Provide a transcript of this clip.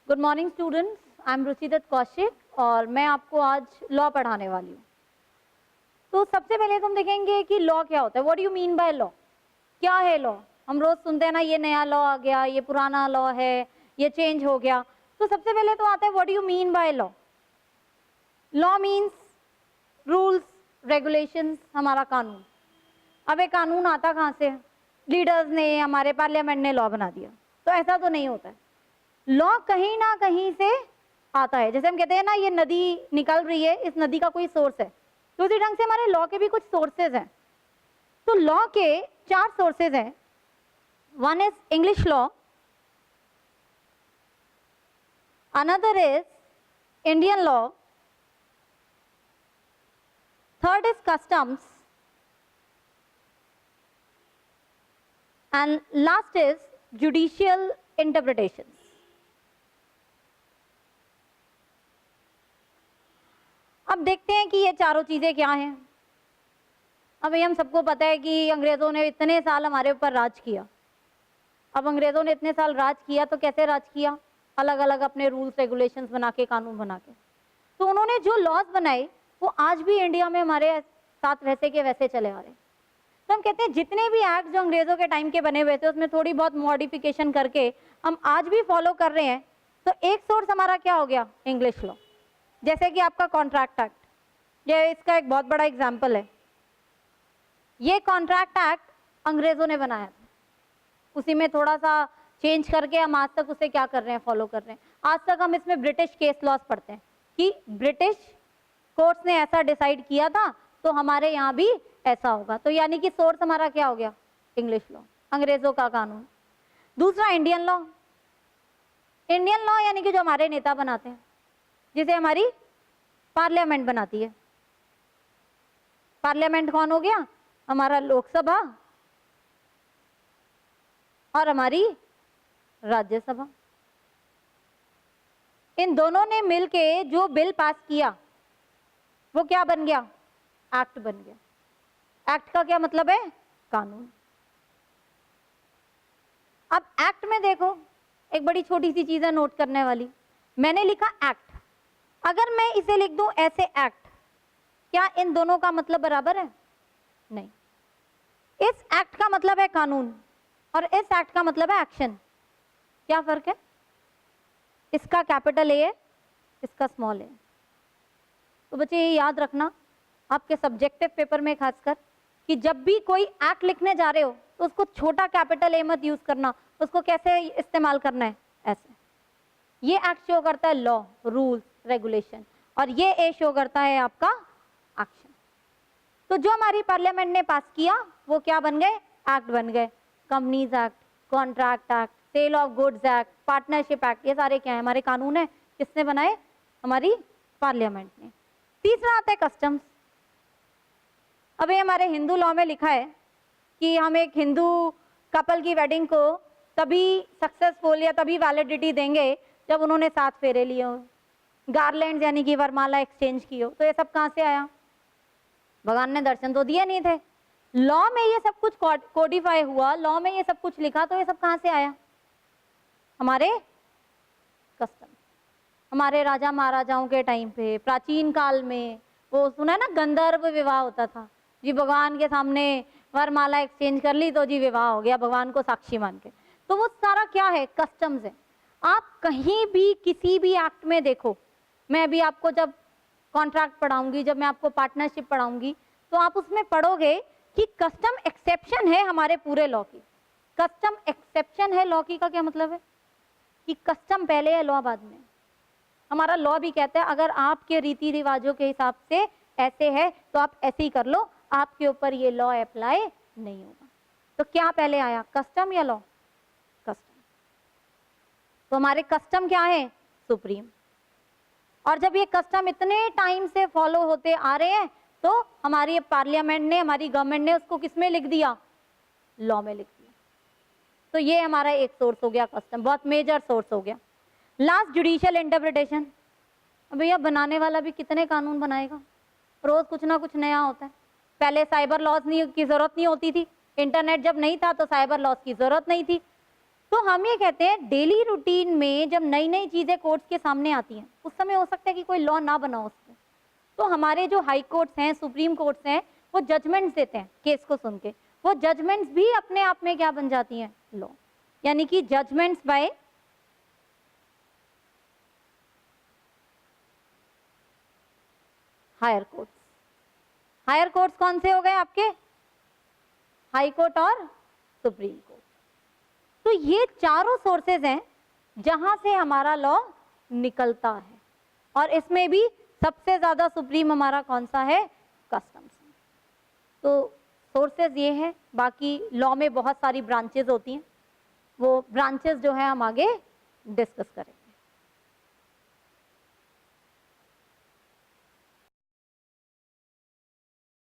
Good morning students, I am Ruchidutt Kaushik और मैं आपको आज लॉ पढ़ाने वाली हूँ। तो सबसे पहले तुम देखेंगे कि लॉ क्या होता है। What do you mean by law? क्या है लॉ? हम रोज सुनते हैं ना, ये नया लॉ आ गया, ये पुराना लॉ है, ये चेंज हो गया। तो सबसे पहले तो आता है what do you mean by law. Law means rules, regulations, हमारा कानून। अब ये कानून आता कहाँ से? लीडर्स ने, हमारे पार्लियामेंट ने लॉ बना दिया। तो ऐसा तो नहीं होता है। लॉ कहीं ना कहीं से आता है। जैसे हम कहते हैं ना, ये नदी निकल रही है, इस नदी का कोई सोर्स है, तो उसी ढंग से हमारे लॉ के भी कुछ सोर्सेज हैं। तो लॉ के 4 सोर्सेज हैं। One is English law, another is Indian law, third is customs and last is judicial interpretations. अब देखते हैं कि ये चारों चीजें क्या हैं। अब ये हम सबको पता है कि अंग्रेजों ने इतने साल हमारे ऊपर राज किया। अब अंग्रेजों ने इतने साल राज किया तो कैसे राज किया? अलग अलग अपने रूल्स रेगुलेशंस बना के, कानून बना के। तो उन्होंने जो लॉज बनाए वो आज भी इंडिया में हमारे साथ वैसे के वैसे चले आ रहे। तो हम कहते हैं जितने भी एक्ट जो अंग्रेजों के टाइम के बने हुए थे उसमें थोड़ी बहुत मॉडिफिकेशन करके हम आज भी फॉलो कर रहे हैं। तो एक सोर्स हमारा क्या हो गया? English law. जैसे कि आपका कॉन्ट्रैक्ट एक्ट, ये इसका एक बहुत बड़ा एग्जाम्पल है। ये कॉन्ट्रैक्ट एक्ट अंग्रेजों ने बनाया था, उसी में थोड़ा सा चेंज करके हम आज तक उसे क्या कर रहे हैं? फॉलो कर रहे हैं। आज तक हम इसमें ब्रिटिश केस लॉज पढ़ते हैं कि ब्रिटिश कोर्ट्स ने ऐसा डिसाइड किया था तो हमारे यहाँ भी ऐसा होगा। तो यानी कि सोर्स हमारा क्या हो गया? इंग्लिश लॉ, अंग्रेजों का कानून। दूसरा इंडियन लॉ। इंडियन लॉ यानी कि जो हमारे नेता बनाते हैं, जिसे हमारी पार्लियामेंट बनाती है। पार्लियामेंट कौन हो गया? हमारा लोकसभा और हमारी राज्यसभा। इन दोनों ने मिलके जो बिल पास किया वो क्या बन गया? एक्ट बन गया। एक्ट का क्या मतलब है? कानून। अब एक्ट में देखो, एक बड़ी छोटी सी चीज है नोट करने वाली। मैंने लिखा एक्ट, अगर मैं इसे लिख दूं ऐसे एक्ट, क्या इन दोनों का मतलब बराबर है? नहीं। इस एक्ट का मतलब है कानून और इस एक्ट का मतलब है एक्शन। क्या फर्क है? इसका कैपिटल ए है, इसका स्मॉल ए। तो बच्चे ये याद रखना आपके सब्जेक्टिव पेपर में खासकर, कि जब भी कोई एक्ट लिखने जा रहे हो तो उसको छोटा कैपिटल ए मत यूज करना। उसको कैसे इस्तेमाल करना है? ऐसे। ये एक्ट शो करता है लॉ, रूल्स, रेगुलेशन, और ये ए शो करता है आपका एक्शन। तो जो हमारी पार्लियामेंट ने पास किया वो क्या बन गए? एक्ट बन गए। Companies act, contract act, sale of goods act, partnership act, ये सारे क्या है? हमारे कानून है। किसने बनाए? हमारी पार्लियामेंट ने। तीसरा आता है कस्टम्स। अब ये हमारे हिंदू लॉ में लिखा है कि हम एक हिंदू कपल की वेडिंग को तभी सक्सेसफुल या तभी वैलिडिटी देंगे जब उन्होंने 7 फेरे लिए हो, गार्लैंड यानी कि वरमाला एक्सचेंज की हो। तो ये सब कहाँ से आया? भगवान ने दर्शन तो दिए नहीं थे, लॉ में ये सब कुछ कोडिफाई हुआ, लॉ में ये सब कुछ लिखा। तो ये सब कहाँ से आया? हमारे कस्टम। हमारे राजा महाराजाओं के टाइम पे, प्राचीन काल में, वो सुना है ना, गंधर्व विवाह होता था जी। भगवान के सामने वरमाला एक्सचेंज कर ली तो जी विवाह हो गया, भगवान को साक्षी मान के। तो वो सारा क्या है? कस्टम्स है। आप कहीं भी किसी भी एक्ट में देखो, मैं अभी आपको जब कॉन्ट्रैक्ट पढ़ाऊंगी, जब मैं आपको पार्टनरशिप पढ़ाऊंगी, तो आप उसमें पढ़ोगे कि कस्टम एक्सेप्शन है हमारे पूरे लॉ की। कस्टम एक्सेप्शन है लॉ की। का क्या मतलब है? कि कस्टम पहले है, लॉ बाद में। हमारा लॉ भी कहता है अगर आपके रीति रिवाजों के हिसाब से ऐसे है तो आप ऐसे ही कर लो, आपके ऊपर ये लॉ अप्लाई नहीं होगा। तो क्या पहले आया, कस्टम या लॉ? कस्टम। तो हमारे कस्टम क्या है? सुप्रीम। और जब ये कस्टम इतने टाइम से फॉलो होते आ रहे हैं तो हमारी पार्लियामेंट ने, हमारी गवर्नमेंट ने उसको किस में लिख दिया? लॉ में लिख दिया। तो ये हमारा एक सोर्स हो गया कस्टम, बहुत मेजर सोर्स हो गया। Last, judicial interpretation. अब भैया बनाने वाला भी कितने कानून बनाएगा? रोज कुछ ना कुछ नया होता है। पहले साइबर लॉज की जरूरत नहीं होती थी, इंटरनेट जब नहीं था तो साइबर लॉज की जरूरत नहीं थी। तो हम ये कहते हैं डेली रूटीन में जब नई नई चीजें कोर्ट्स के सामने आती हैं उस समय हो सकता है कि कोई लॉ ना बना हो उस पर, तो हमारे जो हाई कोर्ट्स हैं, सुप्रीम कोर्ट्स हैं, वो जजमेंट्स देते हैं केस को सुन के, वो जजमेंट्स भी अपने आप में क्या बन जाती हैं, लॉ। यानी कि judgments by higher courts. Higher courts कौन से हो गए आपके, हाई कोर्ट और सुप्रीम कोर्ट। तो ये चारों सोर्सेज हैं जहां से हमारा लॉ निकलता है, और इसमें भी सबसे ज्यादा सुप्रीम हमारा कौन सा है, कस्टम्स। तो सोर्सेज ये है, बाकी लॉ में बहुत सारी ब्रांचेज होती हैं, वो ब्रांचेस जो है हम आगे डिस्कस करें।